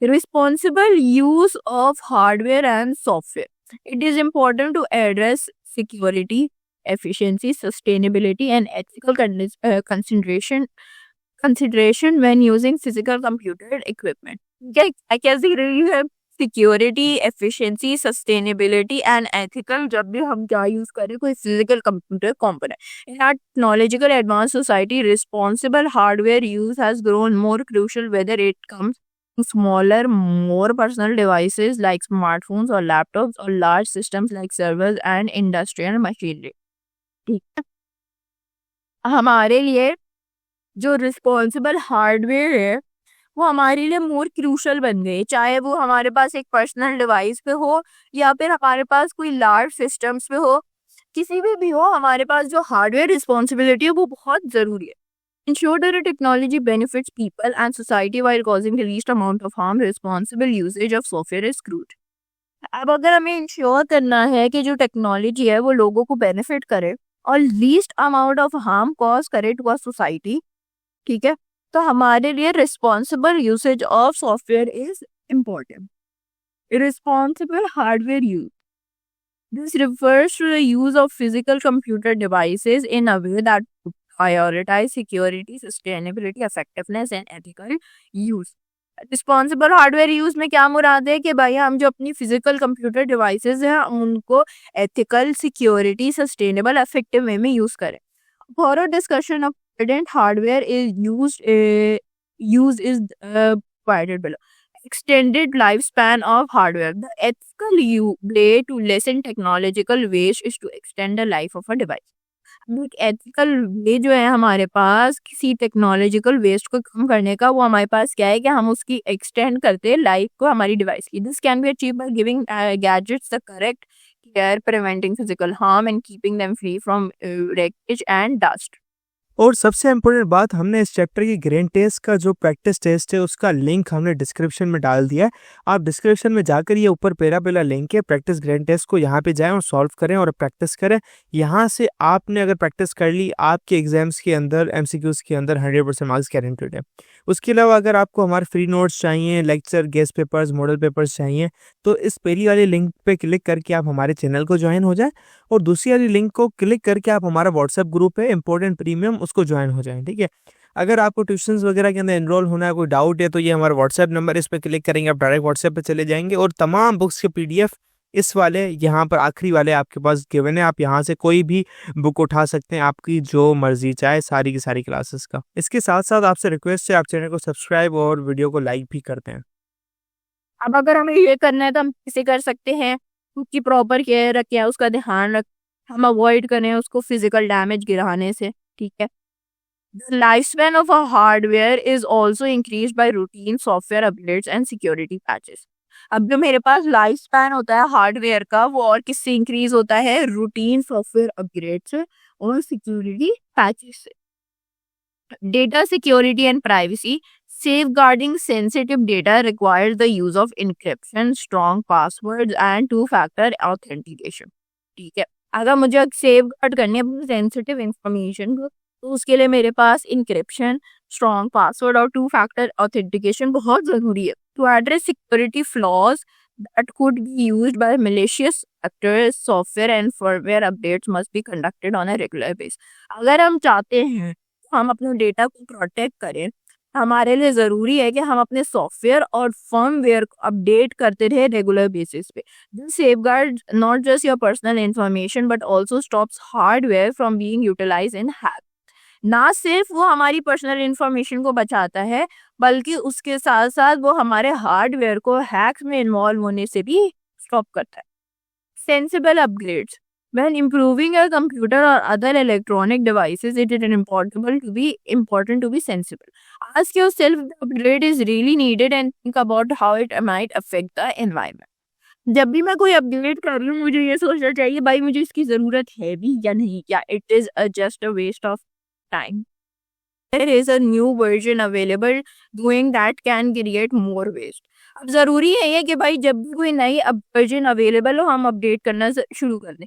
Responsible use of hardware and software. It is important to address security, efficiency, sustainability, and ethical consideration when using physical computer equipment. क्या क्या सीख रही है? Security, efficiency, sustainability and ethical जब भी हम क्या यूज करें कोई physical computer component in are technological advance society responsible hardware use has grown more crucial whether it comes smaller, more personal devices like smartphones or laptops or large systems like servers and industrial machinery. ठीक है, हमारे लिए जो responsible hardware है वो हमारे लिए मोर crucial बन गए, चाहे वो हमारे पास एक पर्सनल डिवाइस पे हो या फिर हमारे पास कोई लार्ज सिस्टम्स पे हो, किसी भी हो, हमारे पास जो हार्डवेयर रिस्पॉन्सिबिलिटी है वो बहुत जरूरी है. Ensure that the technology benefits people and society while causing the least amount of harm. Responsible usage of software is crucial. अब अगर हमें इंश्योर करना है कि जो टेक्नोलॉजी है वो लोगों को बेनिफिट करे और least amount of harm cause करे टू अ सोसाइटी, ठीक है, तो हमारे लिए responsible usage of software is important. Responsible hardware use. This refers to the use of physical computer devices in a way that prioritize security, sustainability, effectiveness and ethical use. Responsible hardware use में क्या मुराद है कि भाई हम जो अपनी physical computer devices हैं उनको ethical, security, sustainable, effective way में यूज करें. For a discussion of current hardware is use is provided below. Extended lifespan of hardware. The ethical way to lessen technological waste is to extend the life of a device. एक ethical वे जो है हमारे पास किसी technological waste को कम करने का, वो हमारे पास क्या है कि हम उसकी एक्सटेंड करते हैं लाइफ को हमारी डिवाइस की. This can be achieve by giving gadgets the correct care, preventing physical harm and keeping them free from wreckage and dust. और सबसे इम्पोर्टेंट बात, हमने इस चैप्टर की ग्रेन टेस्ट का जो प्रैक्टिस टेस्ट है उसका लिंक हमने डिस्क्रिप्शन में डाल दिया है. आप डिस्क्रिप्शन में जाकर ये ऊपर पहला लिंक है प्रैक्टिस ग्रेन टेस्ट को, यहाँ पे जाएं और सॉल्व करें और प्रैक्टिस करें. यहाँ से आपने अगर प्रैक्टिस कर ली, आपके एग्जाम्स के अंदर MCQs के अंदर 100% मार्क्स गारंटेड है. उसके अलावा अगर आपको हमारे फ्री नोट्स चाहिए, lecture, guest papers, model papers चाहिए, तो इस पहली वाली लिंक पे क्लिक करके आप हमारे चैनल को ज्वाइन हो जाएं और दूसरी वाली लिंक को क्लिक करके आप हमारा व्हाट्सएप ग्रुप है इम्पोर्टेंट प्रीमियम, उसको ज्वाइन हो जाएं. ठीक है, अगर आपको ट्यूशंस वगैरह के अंदर एनरोल होना है, कोई डाउट है, तो ये हमारा व्हाट्सएप नंबर, इस पर क्लिक करेंगे आप डायरेक्ट व्हाट्सएप पे चले जाएंगे और तमाम बुक्स के PDF इस वाले यहाँ पर आखिरी वाले आपके पास गिवन है. आप यहाँ से कोई भी बुक उठा सकते हैं, आपकी जो मर्जी चाहे, सारी की सारी क्लासेस का. इसके साथ साथ आपसे रिक्वेस्ट है आप चैनल को सब्सक्राइब और वीडियो को लाइक भी करते हैं. अब अगर हमें ये करना है तो हम कैसे कर सकते हैं? उसकी प्रॉपर केयर रखें, उसका ध्यान रखें, हम अवॉइड करें उसको फिजिकल डैमेज गिराने से. ठीक है, the lifespan of a hardware is also increased by routine software updates and security patches. अब जो मेरे पास लाइफ स्पैन होता है हार्डवेयर का वो और किससे इंक्रीज होता है? रूटीन सॉफ्टवेयर अपग्रेड से और सिक्योरिटी पैचेस से. Data security and privacy. Safeguarding sensitive data requires the use of encryption, strong passwords and two-factor authentication. ठीक है, अगर मुझे सेव गार्ड करनी है अपनी सेंसिटिव इंफॉर्मेशन को तो उसके लिए मेरे पास इंक्रिप्शन, स्ट्रॉन्ग पासवर्ड और टू फैक्टर ऑथेंटिकेशन बहुत जरूरी है. To address security flaws that could be used by malicious actors, software and firmware updates must be conducted on a regular basis. अगर हम चाहते हैं तो हम अपने डेटा को प्रोटेक्ट करें, हमारे लिए ज़रूरी है कि हम अपने सॉफ्टवेयर और फर्मवेयर को अपडेट करते रहे रेगुलर बेसिस पे. This safeguard not just your personal information but also stops hardware from being utilised in hack. ना सिर्फ वो हमारी पर्सनल इंफॉर्मेशन को बचाता है बल्कि उसके साथ साथ वो हमारे हार्डवेयर को हैक्स में इन्वॉल्व होने से भी स्टॉप करता है. Sensible upgrades. When improving a computer or other electronic devices, it is important to be sensible. Ask yourself if the upgrade is really needed and think about how it might affect the environment. जब भी मैं कोई upgrade कर रही हूँ मुझे ये सोचना चाहिए भाई मुझे इसकी जरूरत है भी या नहीं, या it is just a waste of time. There is a new version available doing that can create more waste. अब जरूरी है ये कि भाई जब भी कोई नई वर्जन अवेलेबल हो हम अपडेट करना शुरू कर दें.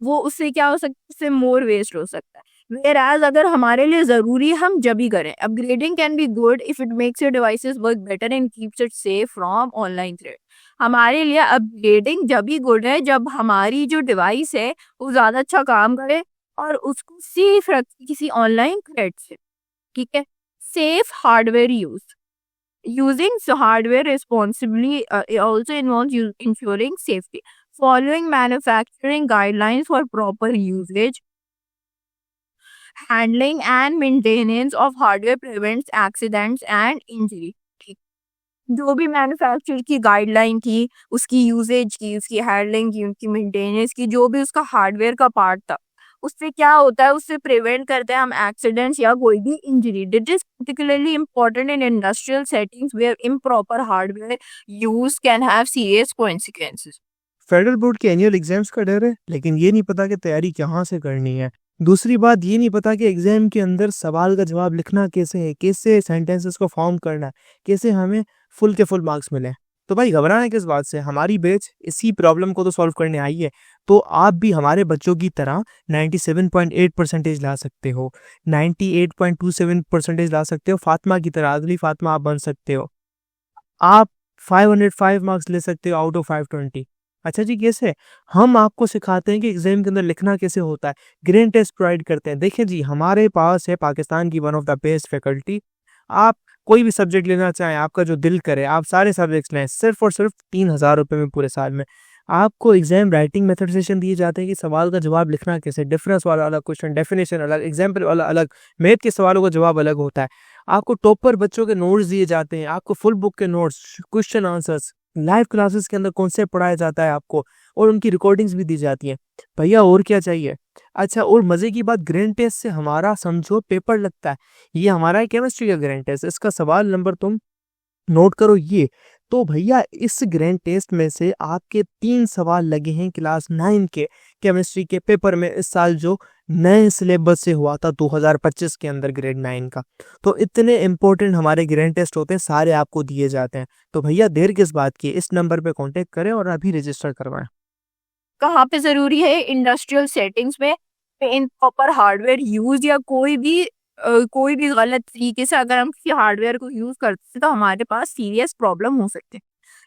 वो उससे क्या हो सकता है? उससे मोर वेस्ट हो सकता है. Whereas अगर हमारे लिए ज़रूरी है हम जब ही करें. Upgrading can be good if it makes your devices work better and keeps it safe from online threat. हमारे लिए अपग्रेडिंग जब ही गुड है जब हमारी जो डिवाइस है वो ज़्यादा अच्छा काम करे और उसको सेफ रखे किसी ऑनलाइन थ्रेट से. ठीक है. Safe hardware use. Using hardware responsibly also involves ensuring safety. Following manufacturing guidelines for proper usage, handling and maintenance of hardware prevents accidents and injury. ठीक. जो भी मैन्युफैक्चर की गाइडलाइन थी, उसकी यूजेज की, उसकी हैंडलिंग की, उनकी मेंटेनेंस की, जो भी उसका हार्डवेयर का पार्ट था, उससे क्या होता है, उससे प्रिवेंट करते हैं हम एक्सीडेंट्स या कोई भी injury. That is particularly important in industrial settings where improper hardware use can have serious consequences. Federal board के एनुअल एग्जाम्स का डर है, लेकिन ये नहीं पता कि तैयारी कहाँ से करनी है. दूसरी बात ये नहीं पता कि एग्जाम के अंदर सवाल का जवाब लिखना कैसे है, कैसे सेंटेंसेस को फॉर्म करना है, कैसे हमें फुल के फुल मार्क्स मिले. तो भाई घबराना किस बात से, हमारी बैच इसी प्रॉब्लम को तो सॉल्व करने आई है. तो आप भी हमारे बच्चों की तरह 97.8% ला सकते हो, 98.27% ला सकते हो. फातिमा की तरह, अगली फातिमा आप बन सकते हो. आप 505 मार्क्स ले सकते हो आउट ऑफ 520. अच्छा जी, कैसे? हम आपको सिखाते हैं कि एग्जाम के अंदर लिखना कैसे होता है, ग्रेड टेस्ट प्रोवाइड करते हैं. देखिए जी, हमारे पास है पाकिस्तान की one of the best faculty. आप कोई भी सब्जेक्ट लेना चाहें, आपका जो दिल करे, आप सारे सब्जेक्ट्स लें, सिर्फ और सिर्फ 3,000 रुपये में पूरे साल में. आपको एग्जाम राइटिंग मेथड सेशन दिए जाते हैं कि सवाल का जवाब लिखना कैसे, डिफरेंस वाला अलग क्वेश्चन, डेफिनेशन अलग, एग्जाम्पल वाला अलग, मैथ के सवालों का जवाब अलग होता है. आपको टॉपर बच्चों के नोट्स दिए जाते हैं, आपको फुल बुक के notes, question answers, live classes के अंदर कॉन्सेप्ट पढ़ाया जाता है आपको, और उनकी रिकॉर्डिंग्स भी दी जाती हैं. भैया और क्या चाहिए? अच्छा, और मज़े की बात, ग्रैंड टेस्ट से हमारा समझो पेपर लगता है. ये हमारा है केमिस्ट्री का ग्रैंड टेस्ट. इसका सवाल नंबर तुम नोट करो ये. तो भैया इस ग्रैंड टेस्ट में से आपके 3 सवाल लगे हैं क्लास 9 के केमिस्ट्री के पेपर में इस साल, जो नए सिलेबस से हुआ था 2025 के अंदर ग्रेड 9 का. तो इतने इंपॉर्टेंट हमारे ग्रैंड टेस्ट होते हैं, सारे आपको दिए जाते हैं. तो भैया देर किस बात की, इस नंबर पे कांटेक्ट करें और अभी रजिस्टर करवाएं. कहाँ पे जरूरी है? इंडस्ट्रियल सेटिंग्स में इन प्रॉपर हार्डवेयर यूज या कोई भी गलत तरीके से अगर हम किसी हार्डवेयर को यूज करते हैं तो हमारे पास सीरियस प्रॉब्लम हो सकते हैं.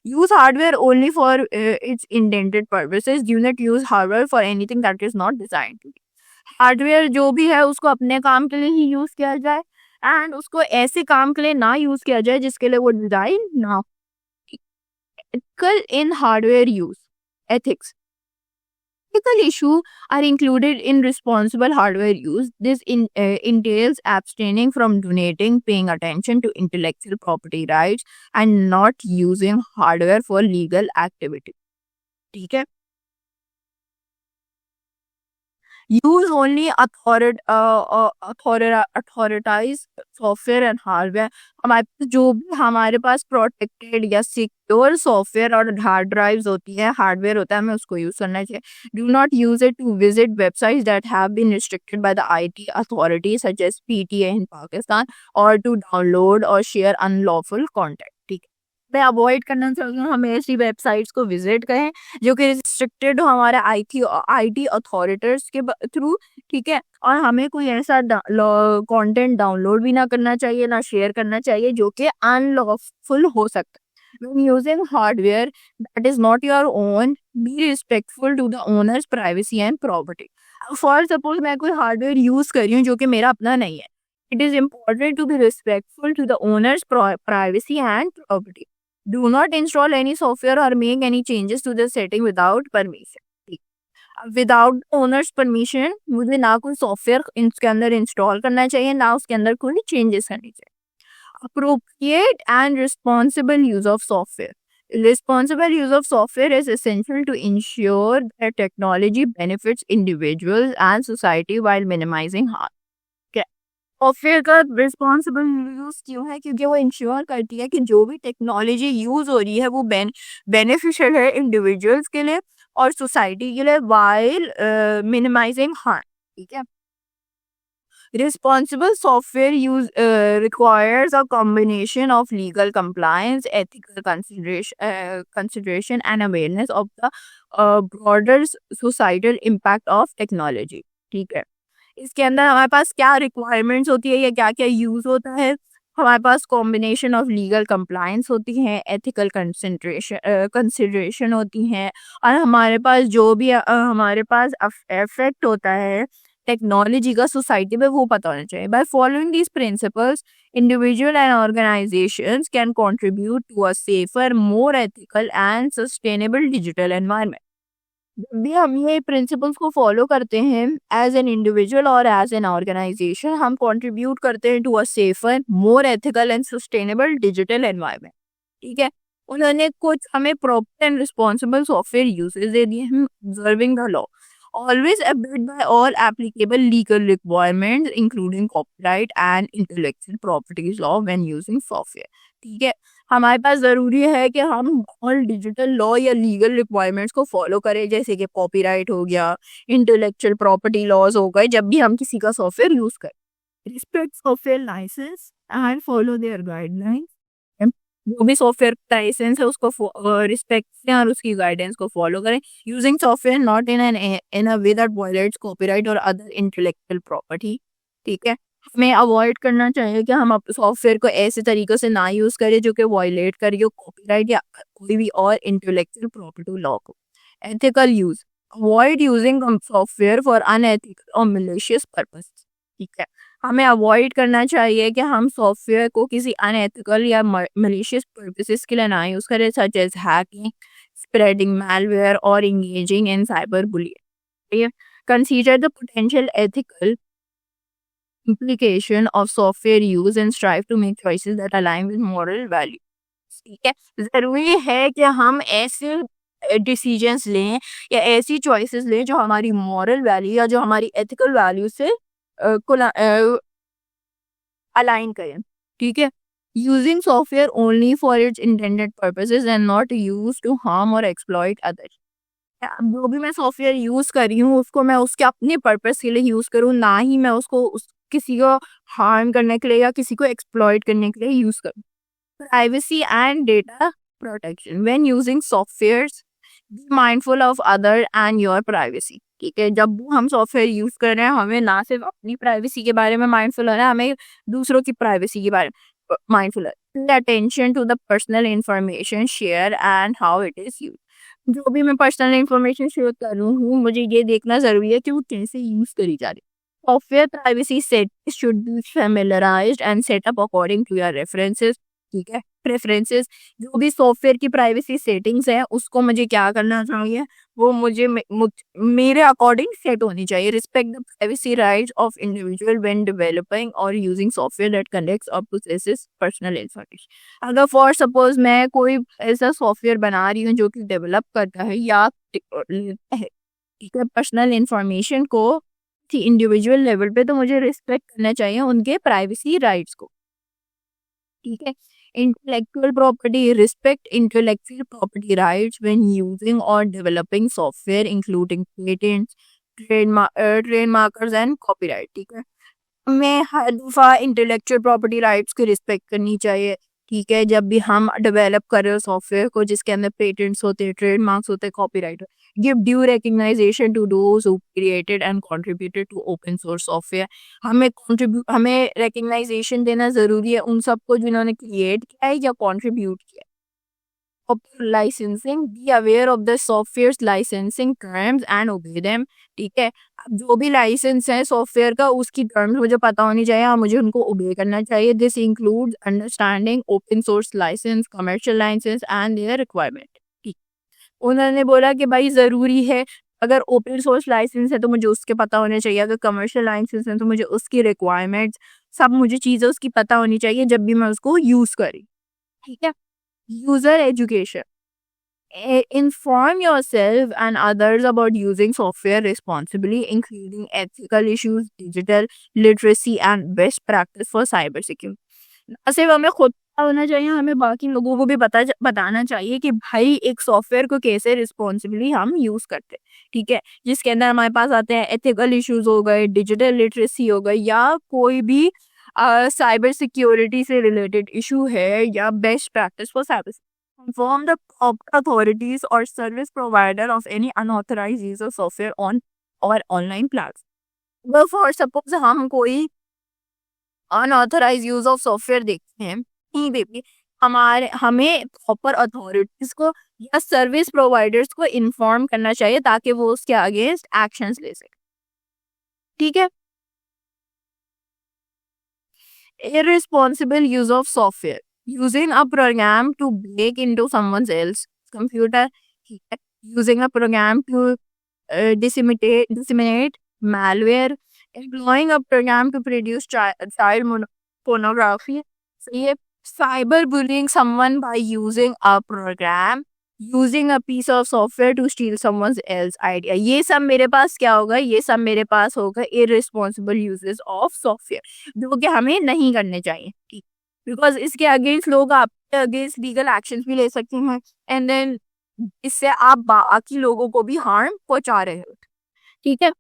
Use hardware only for its intended purposes. Do not use hardware for anything that is not designed to. Hardware जो भी है उसको अपने काम के लिए ही यूज किया जाए एंड उसको ऐसे काम के लिए ना यूज किया जाए जिसके लिए वो डिजाइन ना हो. Ethical in hardware use. Ethics. Ethical issues are included in responsible hardware use. This entails abstaining from donating, paying attention to intellectual property rights, and not using hardware for legal activity. ठीक है. Use only authorized software and hardware. हमारे पास protected या secure software और hard drives होती है, hardware होता है, हमें उसको यूज करना चाहिए. Do not use it to visit websites that have been restricted by the IT authority such as PTA in Pakistan, और टू डाउनलोड और शेयर अनलॉफुल कंटेंट. ठीक है. मैं अवॉइड करना चाहूँगी हम ऐसी वेबसाइट्स को विजिट करें जो कि रिस्ट्रिक्टेड हो हमारे IT अथॉरिटीज के थ्रू. ठीक है. और हमें कोई ऐसा कंटेंट डाउनलोड भी ना करना चाहिए, ना शेयर करना चाहिए जो कि अनलॉफुल हो सकता है. When using hardware that is not your own, be respectful to the owner's privacy and property. For suppose मैं कोई हार्डवेयर यूज कर रही हूँ जो कि मेरा अपना नहीं है. It is important to be respectful to the owner's privacy and property. Do not install any software or make any changes to the setting without permission. Without owners permission मुझे ना कोई सॉफ्टवेयर इसके अंदर इंस्टॉल करना चाहिए, ना उसके अंदर कोई चेंजेस करनी चाहिए. Appropriate and responsible use of software. Responsible use of software is essential to ensure that technology benefits individuals and society while minimizing harm. Software का रिस्पॉन्सिबल यूज क्यों है? क्योंकि वो इंश्योर करती है कि जो भी टेक्नोलॉजी यूज हो रही है वो बेनिफिशियल है इंडिविजुअल्स के लिए और सोसाइटी के लिए वाइल मिनिमाइजिंग हार्म. ठीक है. Responsible software use requires a combination of legal compliance, ethical consideration, and awareness of the broader societal impact of technology. ठीक है. इसके अंदर हमारे पास क्या रिक्वायरमेंट्स होती है या क्या-क्या यूज़ होता है। हमारे पास कॉम्बिनेशन ऑफ लीगल कंप्लायंस होती है, एथिकल कंसिडरेशन होती हैं और हमारे पास जो भी हमारे पास इफेक्ट होता है टेक्नोलॉजी का सोसाइटी पे वो पता होना चाहिए। By following these principles individual and organizations can contribute to a safer, more ethical and sustainable digital environment. जब भी हम ये प्रिंसिपल्स को फॉलो करते हैं एज एन इंडिविजुअल और एज एन ऑर्गेनाइजेशन, हम कंट्रीब्यूट करते हैं to a safer, more ethical and sustainable digital environment. ठीक है, उन्होंने कुछ हमें proper and responsible software uses दे दिए हैं। Observing the law, always abide by all applicable legal requirements including copyright and intellectual properties law when using software। ठीक है, हमारे पास ज़रूरी है कि हम ऑल डिजिटल लॉ या लीगल रिक्वायरमेंट्स को फॉलो करें, जैसे कि कॉपीराइट हो गया, इंटेलेक्चुअल प्रॉपर्टी लॉज हो गए, जब भी हम किसी का सॉफ्टवेयर यूज़ करें। Respect software licence and follow their guidelines. जो भी सॉफ्टवेयर का लाइसेंस है उसको रिस्पेक्ट करें और उसकी गाइडेंस को फॉलो करें। Using software not in a way that violets copyright और अदर इंटेलेक्चुअल प्रॉपर्टी। ठीक है, हमें अवॉइड करना चाहिए कि हम सॉफ्टवेयर को ऐसे तरीक़ों से ना यूज़ करें जो कि वायलेट करे कॉपीराइट या कोई भी और इंटेलेक्चुअल प्रॉपर्टी लॉ को। Ethical use, avoid using software for unethical और मैलिशियस पर्पस। ठीक है, हमें अवॉइड करना चाहिए कि हम सॉफ्टवेयर को किसी अनएथिकल या मैलिशियस पर्पसेस के लिए ना यूज़ करें, such as hacking, spreading malware और engaging in cyberbullying। Consider the potential ethical implication of software use and strive to make choices that align with moral values। ठीक है, ज़रूरी है कि हम ऐसे डिसीजंस लें या ऐसी चॉइसेस लें जो हमारी मॉरल वैल्यू या जो हमारी एथिकल वैल्यू से अलाइन करें। ठीक है, using software only for its intended purposes and not use to harm और एक्सप्लॉइट अदर्स। जो भी मैं सॉफ्टवेयर यूज कर रही हूँ उसको मैं उसके अपने पर्पस के लिए यूज करूँ, ना ही मैं उसको किसी को हार्म करने के लिए या किसी को एक्सप्लॉइट करने के लिए यूज करूँ। Privacy and data protection, when using softwares be mindful of other and your privacy. ठीक है, जब हम सॉफ्टवेयर यूज कर रहे हैं हमें ना सिर्फ अपनी प्राइवेसी के बारे में माइंडफुल होना है, हमें दूसरों की प्राइवेसी के बारे में माइंडफुल है। Pay attention to the personal information share and how it is use. जो भी मैं पर्सनल इंफॉर्मेशन शेयर कर रही हूँ मुझे ये देखना जरूरी है कि वो कैसे यूज करी जा रही है। Software privacy settings should be familiarised and set up according to your references. ठीक है, प्रेफरेंसेस, जो भी सॉफ्टवेयर की प्राइवेसी सेटिंग्स है उसको मुझे क्या करना चाहिए, वो मुझे मेरे अकॉर्डिंग सेट होनी चाहिए। Respect the privacy rights of individual when developing और यूजिंग सॉफ्टवेयर दैट कलेक्ट्स और प्रोसेसेस पर्सनल इंफॉर्मेशन। अगर फॉर सपोज मैं कोई ऐसा सॉफ्टवेयर बना रही हूँ जो कि डेवलप करता है या लेता है, ठीक है, पर्सनल इंफॉर्मेशन को इंडिविजुअल लेवल पे, तो मुझे रिस्पेक्ट करना चाहिए उनके प्राइवेसी राइट्स को। ठीक है, intellectual property, respect intellectual property rights when using or developing software including patents, trademarkers and copyright। ठीक है, हमें हर दफ़ा इंटेलेक्चुअल प्रॉपर्टी राइट्स की रिस्पेक्ट करनी चाहिए। ठीक है, जब भी हम डेवलप कर रहे हो सॉफ्टवेयर को जिसके अंदर पेटेंट्स होते हैं, ट्रेडमार्क्स होते हैं, copyright, give due recognition to those who created and contributed to open source software. हमें रिकग्नाइजेशन देना ज़रूरी है उन सबको जिन्होंने क्रिएट किया है या कंट्रीब्यूट किया है। licensing, be aware of the software's licensing terms and obey them। ठीक है, अब जो भी लाइसेंस है सॉफ्टवेयर का उसकी टर्म्स मुझे पता होनी चाहिए और मुझे उनको ओबे करना चाहिए। This includes understanding open source licence, commercial licence and their requirement. ठीक, उन्होंने बोला कि भाई ज़रूरी है अगर ओपन सोर्स लाइसेंस है तो मुझे उसके पता होने चाहिए, अगर कमर्शियल लाइसेंस है तो मुझे उसकी रिक्वायरमेंट्स, सब मुझे चीज़ें उसकी पता होनी चाहिए जब भी मैं उसको यूज़ करी। ठीक है, user education, inform yourself and others about using software responsibly, including ethical issues, digital literacy, and best practice for cyber security। न सिर्फ हमें खुद पता होना चाहिए, हमें बाकी लोगों को भी बताना चाहिए कि भाई एक सॉफ्टवेयर को कैसे रिस्पॉन्सिबली हम यूज़ करते हैं। ठीक है, जिसके अंदर हमारे पास आते हैं एथिकल इश्यूज हो गए, डिजिटल लिटरेसी हो गई, या कोई भी साइबर सिक्योरिटी से रिलेटेड इशू है, या best practice for cyber. Inform the authorities or service provider of any unauthorized use of software on or online platform। For suppose हम कोई अनऑथराइज यूज ऑफ सॉफ्टवेयर देखते हैं, नहीं देखिए, हमें प्रॉपर अथॉरिटीज को या सर्विस प्रोवाइडर्स को इन्फॉर्म करना चाहिए ताकि वो उसके अगेंस्ट एक्शंस ले सके। ठीक है। irresponsible use of software, using a program to break into someone else's computer, ठीक है, using a program to disseminate malware, employing a program to produce child pornography, सही है, cyber bullying someone by using a program, using a piece of software to steal someone else's idea, ये सब मेरे पास क्या होगा, ये सब मेरे पास होगा irresponsible uses of software, जो कि हमें नहीं करने चाहिए। ठीक, बिकॉज इसके अगेंस्ट लोग आपके अगेंस्ट लीगल एक्शन भी ले सकते हैं, एंड देन इससे आप बाकी लोगों को भी हार्म पहुंचा रहे हो। ठीक है।